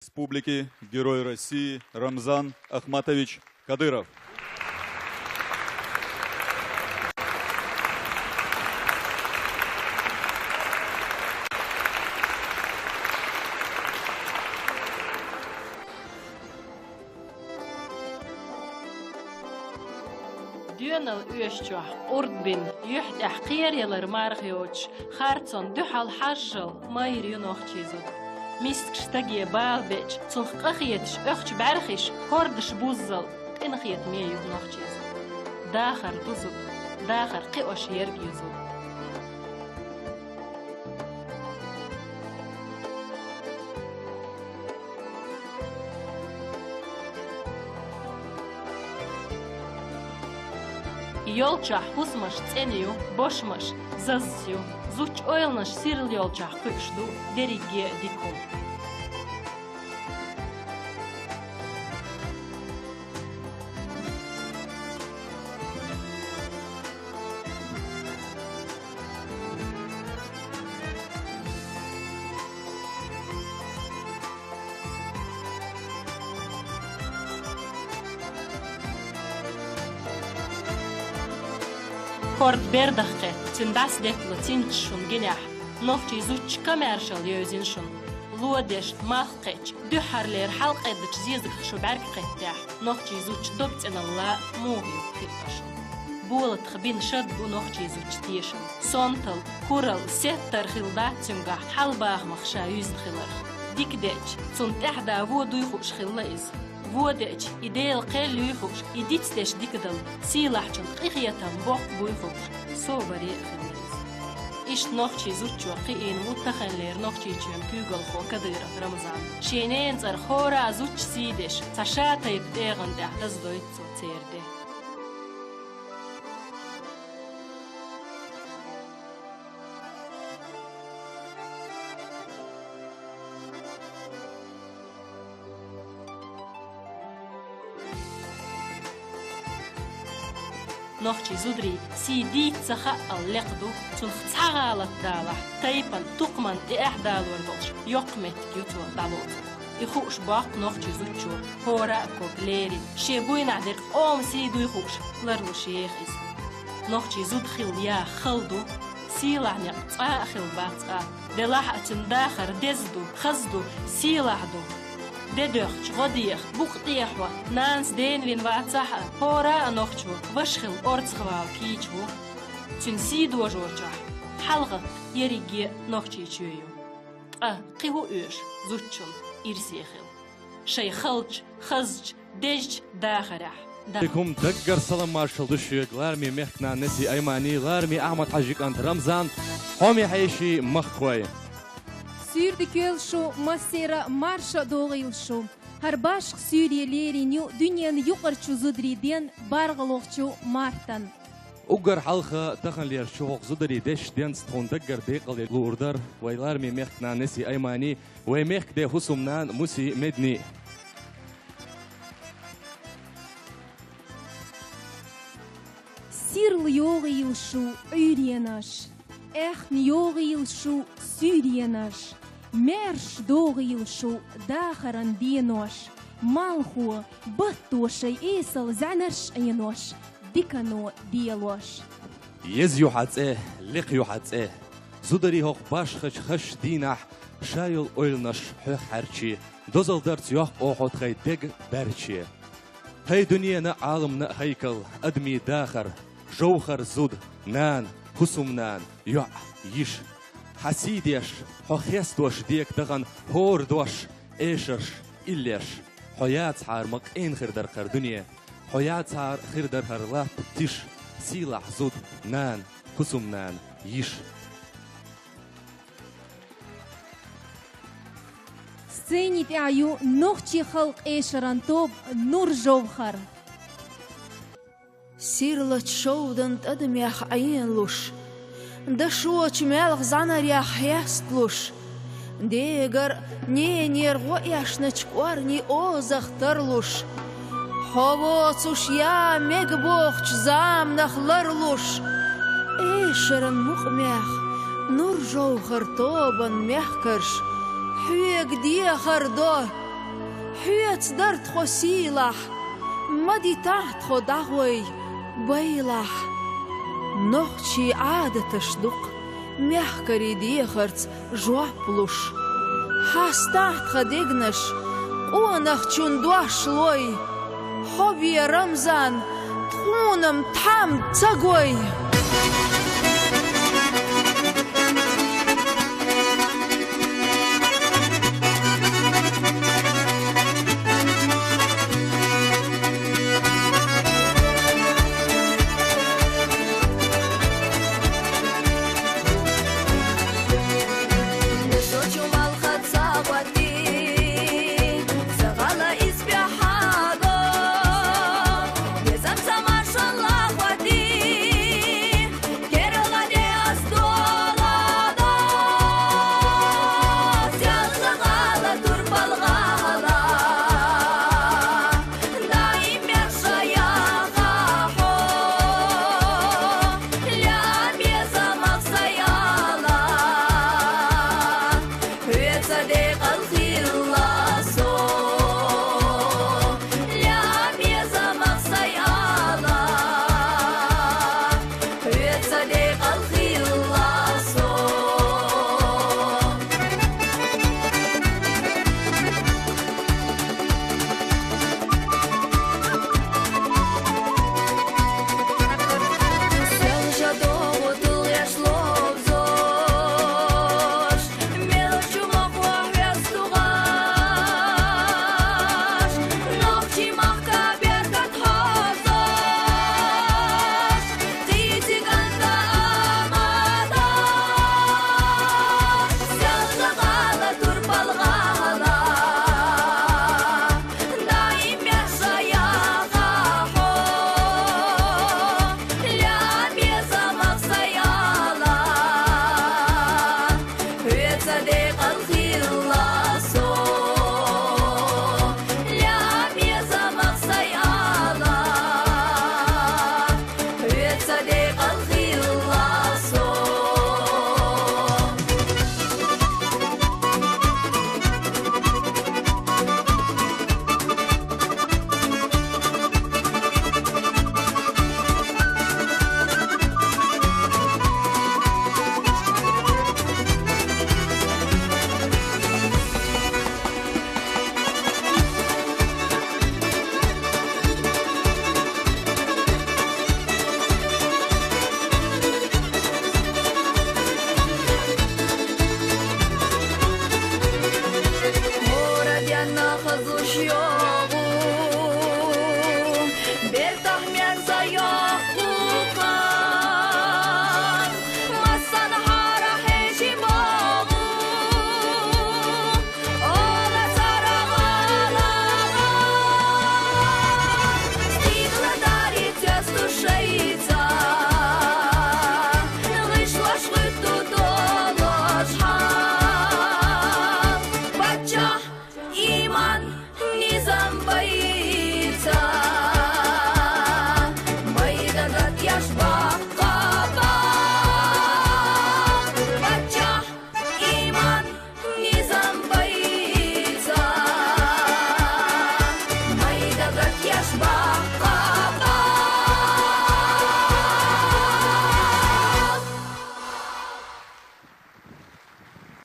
Республики, Герой России Рамзан Ахматович Кадыров. Dönel öşçüh, ordbin, yüht ahqir yalar margyoç, hartson dühal hajjal, mayr yunoxçizud. Misk ştagiye balbeç, sulh qaqiyetiş, öxç barxiş, hordış buzzal, qinxiyet me yunoxçizud. Daxar duzud, daxar qioş yergizud. Yolçah husmaş tseniyu, boşmaş, zazsiyu, zuç oyalnaş siril yolçah kışdu, derigi dikum. Kort berdaqe, tindas detla tinçun genah, nofçi zuç kamerşal yözünşun. Luadeş malqeç, düharler halq ediç zizq şu berqettah, nofçi zuç dobtsenalla muğyu kitpaşun. Bulat xbin şad bu nofçi zuç tiyşun. Sontal, kural, settar xildat tümgah, halbağ maqşa yüz xilar. Dikdeç, tsuntahda vodu yuxuş xillaiz. ودج إديل قل يخوش إديتش ديكدل سيلاحجن قيخيتم بوق بويخوش سو بريء خليز إيش نوخشي زوتشو قيين متخن لير نوخشي تشم بيغل خو كدير رمضان شينين زر خورا زوتش سيدش تشاتا يبديغن ده رزدويتسو تيرده نوخشي زودري سيديت سخاء اللقدو تنخصغالت دالح تايبن تقمن إحدال وردوش يقمت يوتو دالوت يخوش باق نوخشي زوتشو هورا كوكليري شيبوين عدرق أوم سيدو يخوش لرلو شيخيز نوخشي زود خيل يا خلدو سيلع نقطع خيل باطع دلاح أتنداخر دزدو خزدو سيلعدو ددوخش غديخ بوختيحوا نانس دين لين واتساحا هورا انوخشو وشخل اورتسخوال كيچو تنسيدو جورجح حلغة يريجي نوخشي چويو قيهو اوش زوتشن إرسيخل شي خلج خزج دج داخرح عليكم دقر سلام مارشال دشيق لارمي مخنا نسي ايماني لارمي احمد حاجيك انت رمضان حومي حيشي مخوي Sürdükül şu masera marşa doğuyul şu. Her başk Suriyelilerin dünyanın yukarı zudriden bargaloqçu martan. Ugar halqa taqan ler shuq zudri desh den stun daqar deqal lurdar waylar mi mexna nasi aymani way mex de husumnan musi medni. Sirl yoğuyul şu üriyenaş. Yoğuyul şu Suriyenaş. Merş doğuyul şu dağaran diyenoş. Malhu battoşay esal zanarş ayenoş. Dikano diyeloş. Yez yuhatse, liq yuhatse. Zudri hoq baş xış dinah. Şayıl oylnaş höh harçi. Dozal dart yoq oxot xay deg berçi. Hay dünyana alımna haykal admi daxar. Jawhar zud nan husumnan yo yish. حسيديش حخيستوش ديك دغن هور دوش ايشرش إليش حيات حار مقين خردر خردنيا حيات حار خردر هرلات تيش سيلاح زود نان كسوم نان يش سيني تعيو نوخشي خلق ايشران توب نور جوخر سيرلت شودن تدم ياخ عين لوش دشوچ ملغ زاناريا حياستلوش ديگر نير غوياشنچ قورني اوزخترلوش حووچوش يا مگبوخچ زام نخلرلوش ايشرن مخميخ نور جوخر توبن مخكرش حويق دي خردو حيت درت خو سيلح مدي تحت خو دغوي بيلح نوخشي عادة تشدق ميحكري ديخرت جوابلوش حاستحت خديجنش قونخ تشندواش لوي حبي رمزان تخونم تحم تسقوي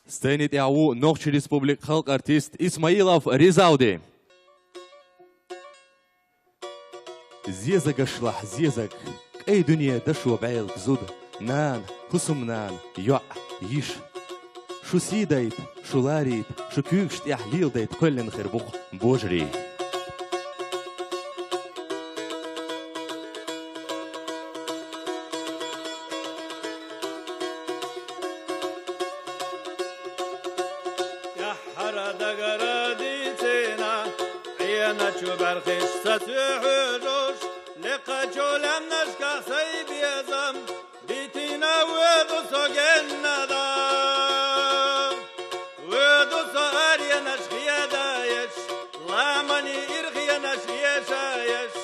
Stenit Yawu Noqchi Respublik xalq artist Ismailov Rizaude. زيزق اشلح زيزق اي دنيا دشو بعيل زود نان حسم نان يع يش شو سيدايت شو لاريت شو كيكشت احليل دايت كلن خربوخ بوجري يا حرد قرديتنا عينا شبر خش ستحجوش لقى جولم نشكا سيب يزم بيتنا ودو سوغن دا ودو سواريا نشخيا دايش لامني إرخيا نشخيا شايش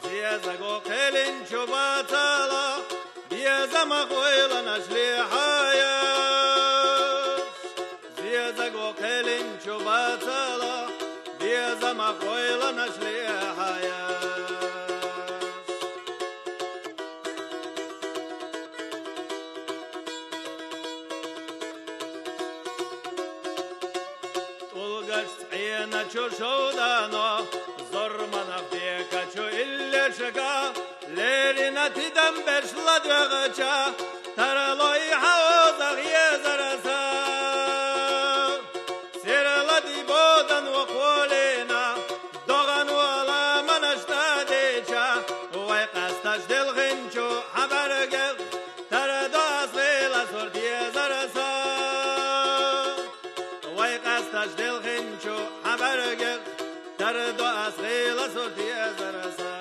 زيزاقو قيلين شباتالا بيزم قويلا نشلي حايش زيزاقو قيلين شباتالا بيزما خويل نشلي حياش طلقشت عينا شو شودانو زرمنا فيك شو إلا شكا ليرنا تدم بش لدغشا ترى لوي حوض يزرسا سير لدي بودن وقولنا دوغن ولا منشتاديشا ويقستش دل غنشو حبرقل ترى داس ليلة صورت يزرسا ويقستش دل غنشو حبرقل ترى داس ليلة صورت يزرسا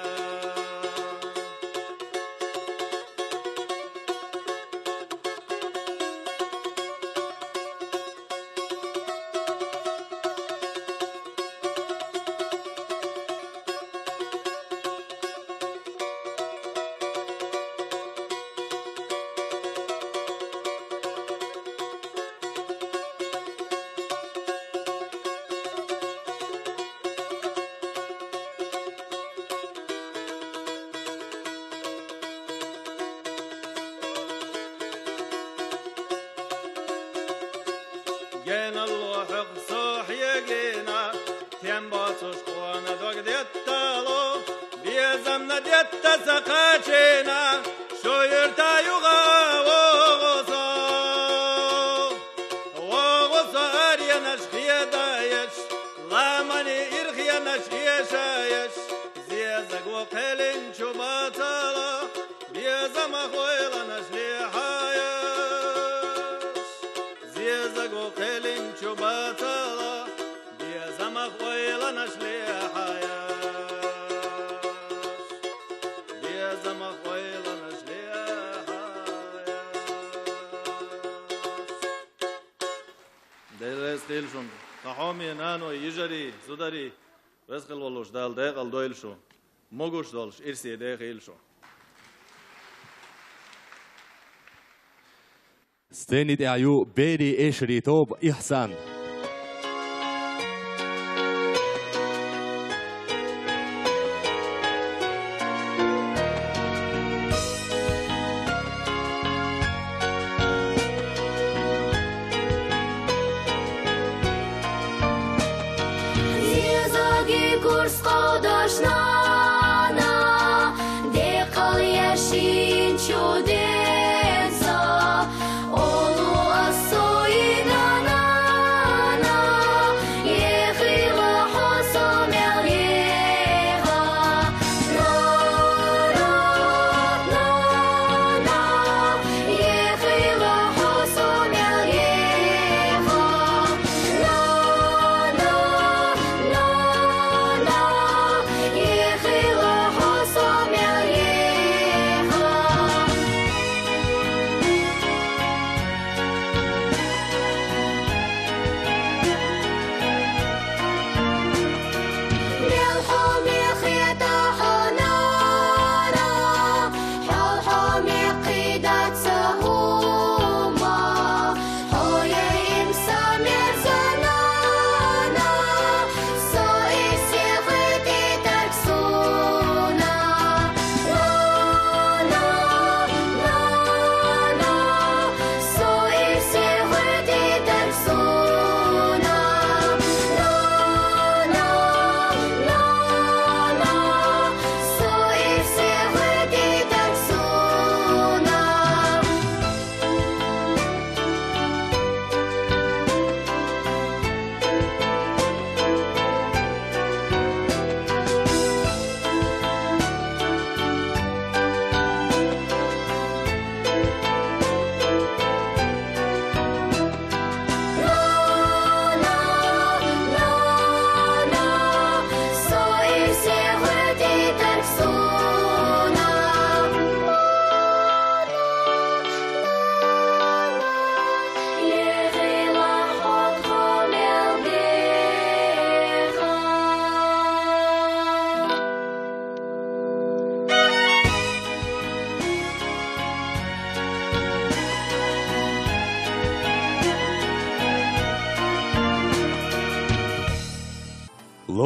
جينا اللوحق صوح يجينا تيمباتوش قوانا دوك ديتالو بيزمنا ديت سقاچينا شو يرتا يغا وغصو أريا نشخي دايش لامني إرخي نشخي شايش زيزق وقلن شو باتالا بيزم خويلا نشلي حايش زيزق وقلن شو باتالا بيزم خويلا نشلي حايش بيزم خويلا نشلي ديلشون قحومي نانو يجري زدري رزق الولوش دال ديقل دويلشو موغوش دولش إرسي ديقيلشو ستيني دعيو بيري إيشري توب إحسان Yeah.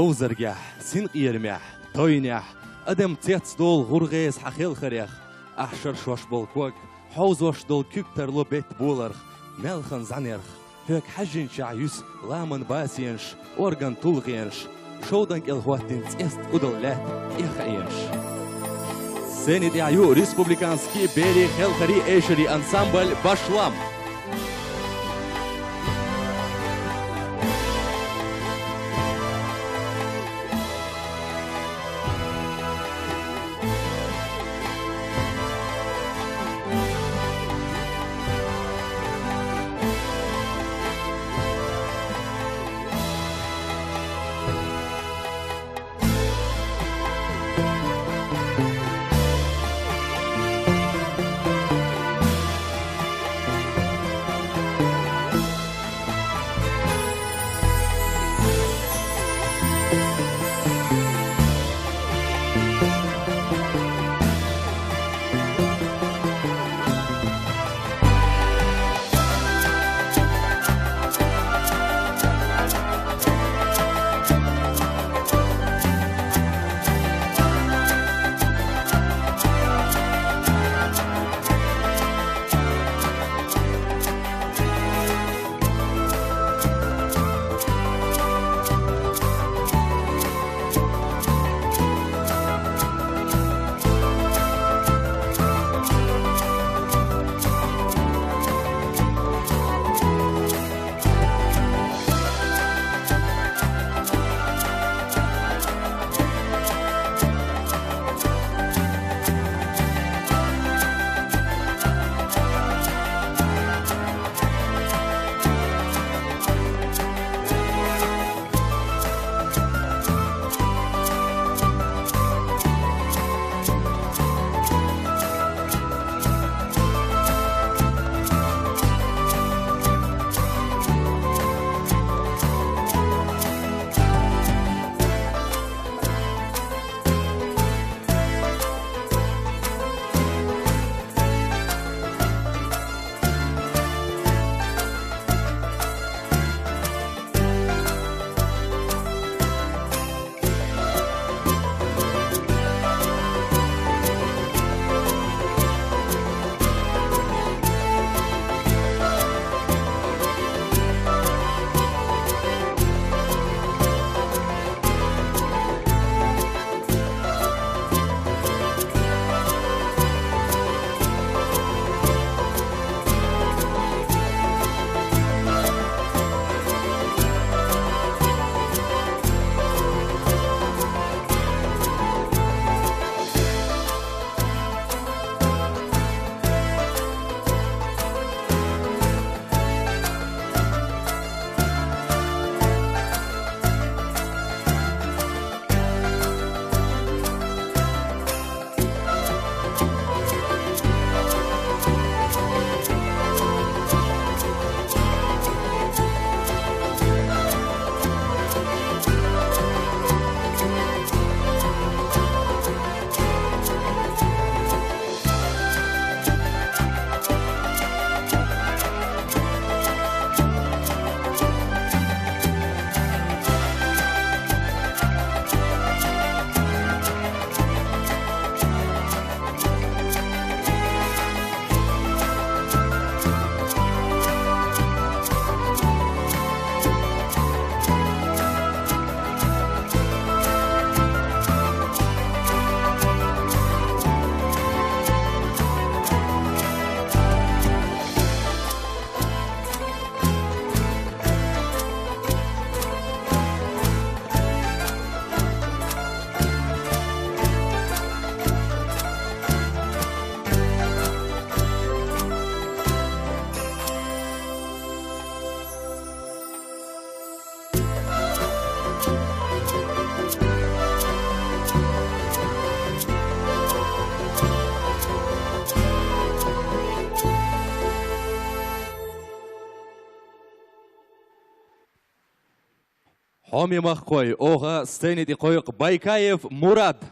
لوزرجح سين قيرمح توينح أدم تيتس دول غرغيز حخيل خريخ أحشر شوش بولكوك حوز وش دول كيكتر لو بيت بولرخ ملخن زنيرخ هيك حجين شعيوس لامن باسينش أورغان تولغينش شودنك الهواتين تيست ودولات إخينش سنة دعيو ريسبوبليكانسكي بيري خلخري إيشري أنسامبل باشلام حامي مخوي اوغا ستيني دي قويق بايكايف مراد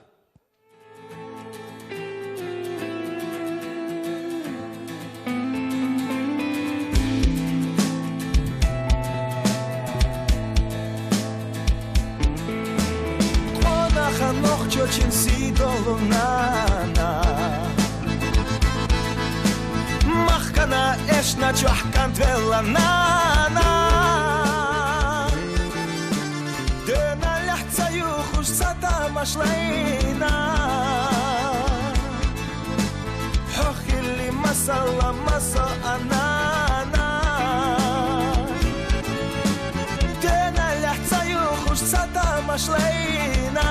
noch çoçin si dolunana Mahkana eşna çohkan tvellanana Döna lahta yuhuş sata maşlayna Hokhili masalla masa anana Döna lahta yuhuş sata maşlayna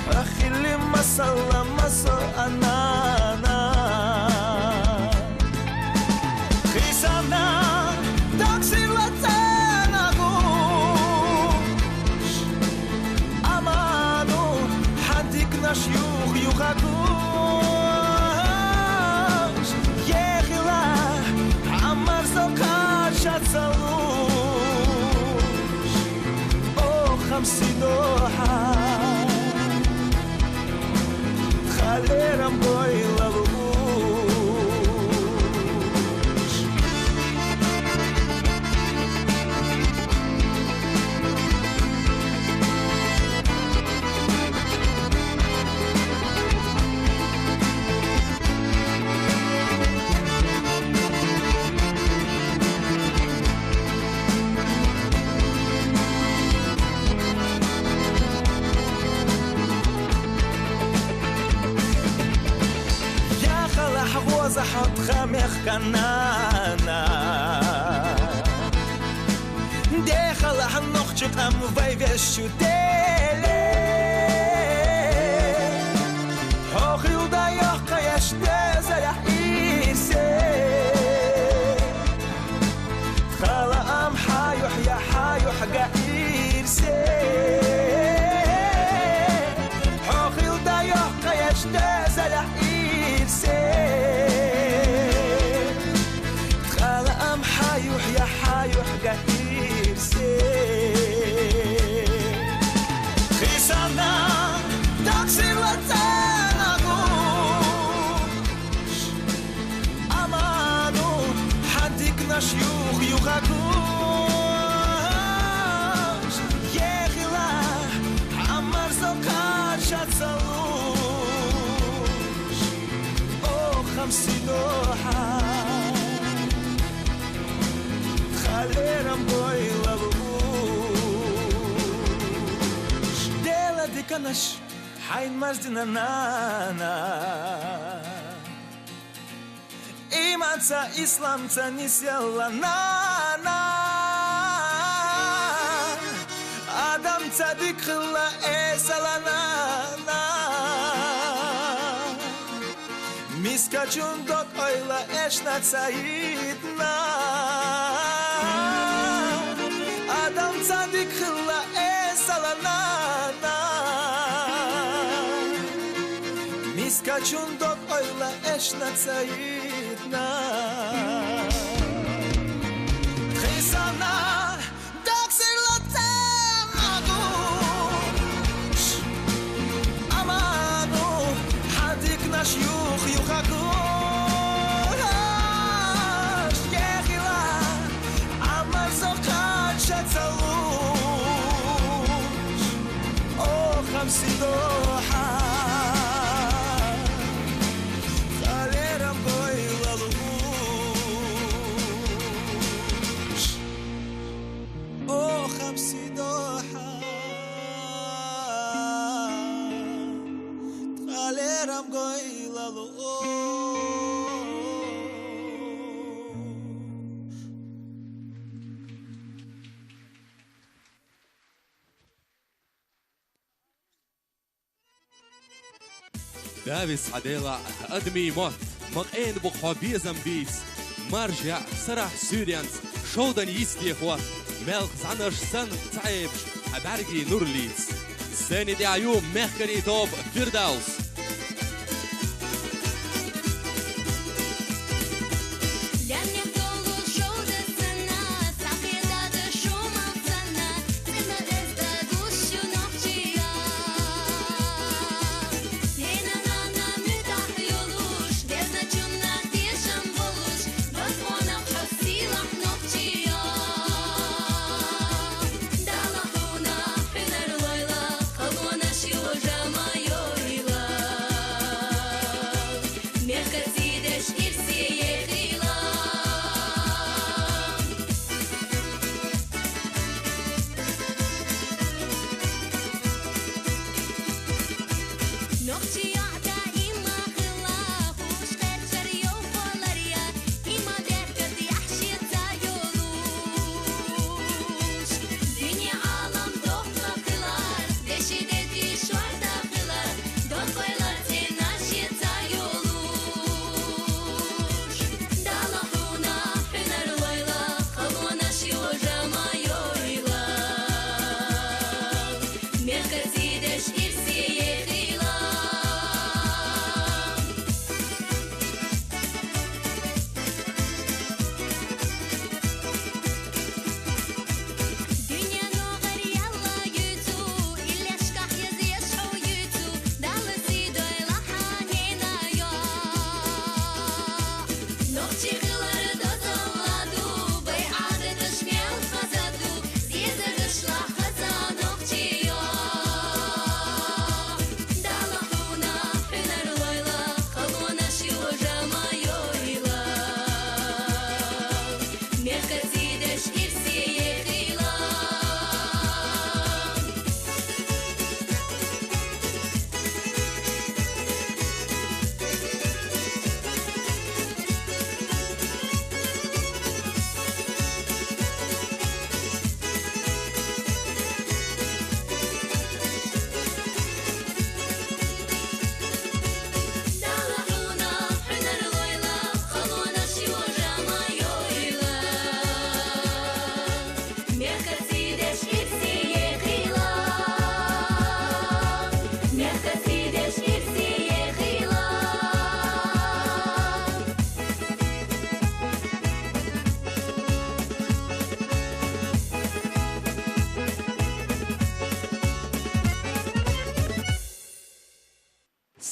Hokhili masalla masa anana Khisana taksilatana gush Amanu hadik nashyukh yugagush Yekhila amar zokar shatsalush Oh khamsidoha Khaleram boylalush زحط خمخ كنانا داخل حنخشك أم فيفش شتيلي حوخي وضيق يشتاز يحيسي خلا أم حايح يا حايح قايرسي حوخي وضيق يشتاز يحيسي يا حايح قهير خيسانا تاكسي لتانا غوش أمانو حديك نشيوخ يغاقوش يغلا عمر زوكار شاتسالوش أو خمسي دوحة Khaleram boylalush Dela dikanash hayn mazdina nana Imanca islamca nisyalla nana Adam tzadik khilla esalanana Miskachun dot oyla eshna tsayidna Adam tzadik khilla esalanana Miskachun dot oyla eshna tsayidna Khisana daksir latana gush Amanu hadik nashyukh yuchagush Yekhila amar zokar shatzalush Oh khamsi doha Khaleram boylalush Oh khamsi doha Khaleram boylalush دافيس عديلة أدمي موت مقين بخوبي زنبيس مرجع سرح سوريانس شودن يستي إخوات ملك زعنش سن تعيبش أبارجي نورليس سنة دي عيوم مخكري توب فردوس Dalla huna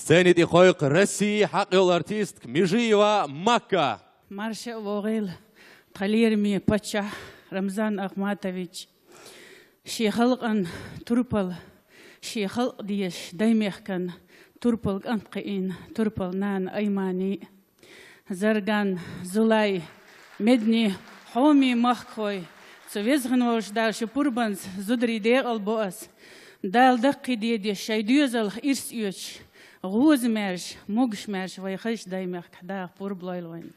Сцені дихойк России хақил артист Межиева Макка. Марша Вогил, Талирми Пача, Рамзан Ахматович, Шейхалган Турпал, Шейхал Диш, Даймехкан, Турпал Анқин, Турпал Нан Аймани, Зарган, Зулай, Медни, Хоми Махкой, Совезган Вождал, Шипурбанс, Зудри Дегал Боас, Дал Дақи Деди, Шайдюзал Ирс Юч, غوز مرش مگش مرش وای خش دایمه کدا پر بلایلوین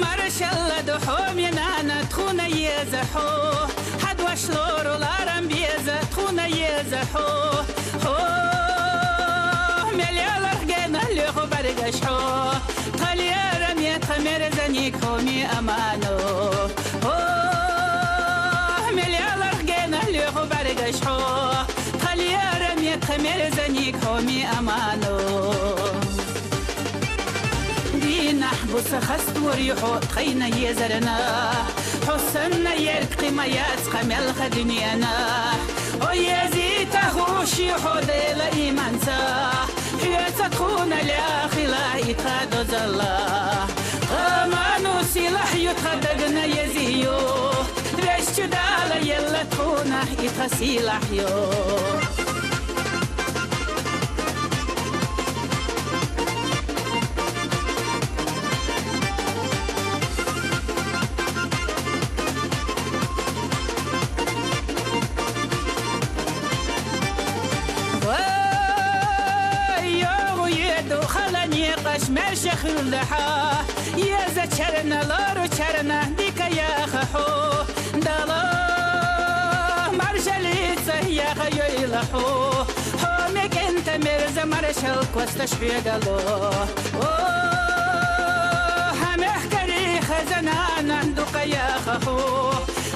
مرشل دحوم ینانا تخونه یزحو شلورو لارم بيزة تخونا يزحو مليالر جينا اللي خو برقشحو طليارم يتخمر زنيك خومي أمانو مليالر جينا اللي خو برقشحو طليارم يتخمر زنيك خومي أمانو دينا حبوس خست وريحو تخينا يزرنا حسنا يرقي ما يسقى ملخ دنيانا ويزيته شيحو ديلا إيمانسا حياتا تخونا لأخلا يتخادو زلا غمانو سلاح يتخدقنا يزيو رشتو دالا يلا تخونا يتخسيلاح يو ماشي خلحا يا زچرنا لارو چرنا ديك يا خحو دلا مرشليت يا خيلحو همك انت مرز مرشل كوستش بيدلو همحكري خزنا نندق يا خحو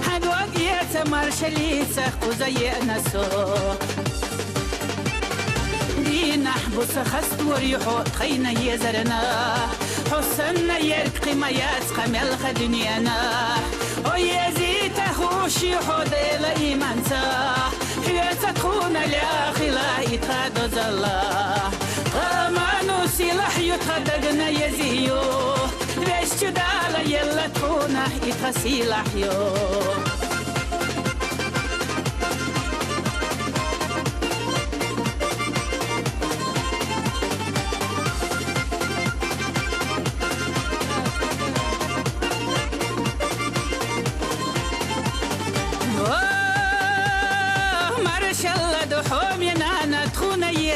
حدوق يا مرشليت خزي نسو نحبس خست وريحو تخينا يزرنا حسنا يرقي ما يسقى ملخ دنيانا ويزيته شيحو ديلا إيمانسا حياتا تخونا لأخلا يتخادو زلا غمانو سلاح يتخدقنا يزيو رشتو دالا يلا تخونا يتخسيلاح يو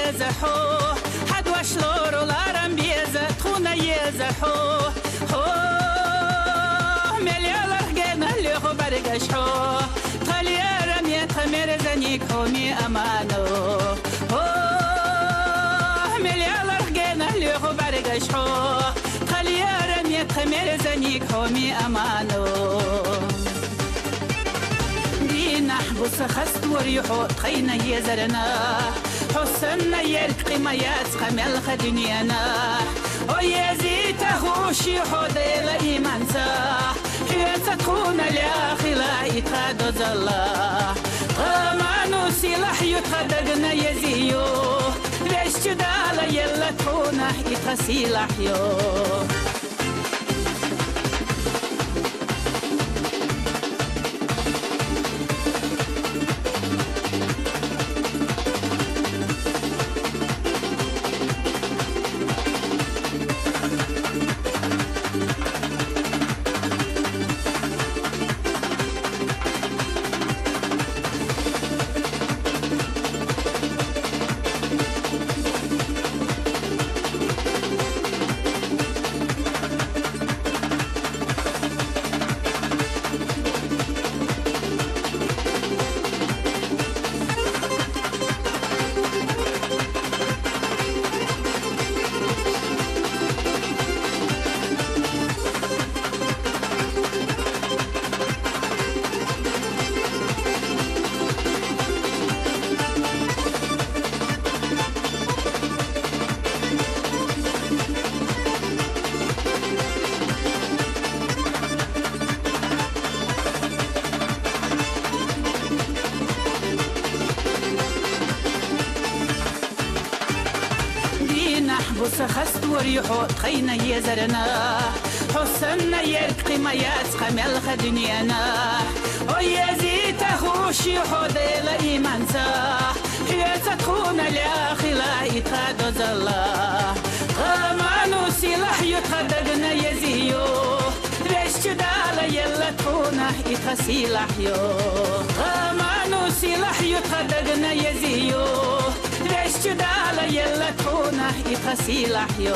يزحو حد وشلورو لارم بيزة تخونا يزحو مليالر جينا اللي خو برقشحو طليارم يتخمر زنيك خومي أمانو مليالر جينا اللي خو برقشحو طليارم يتخمر زنيك خومي أمانو نحبس خست وريحو تخينا يزرنا حسنا يرقي ما يسقى ملخ دنيانا ويزيته شيحو ديلا إيمانسا حياتا تخونا لأخلا يتخادو زلا غمانو سلاح يتخدقنا يزيو رشتو دالا يلا تخونا يتخسيلاح يو وريحو تخينا يزرنا حسنا يرقي ما يسقى ملخ دنيانا ويزيد خوشي حديل إيمان صح حياة تكون الأخلا يتخاد الله غمانو سلاح يتخدقنا يزيو رشت دالا يلا تكون يتخسيلاح يو غمانو سلاح يتخدقنا يزيو رشت دالا يلا تكون يتخسيلاح يو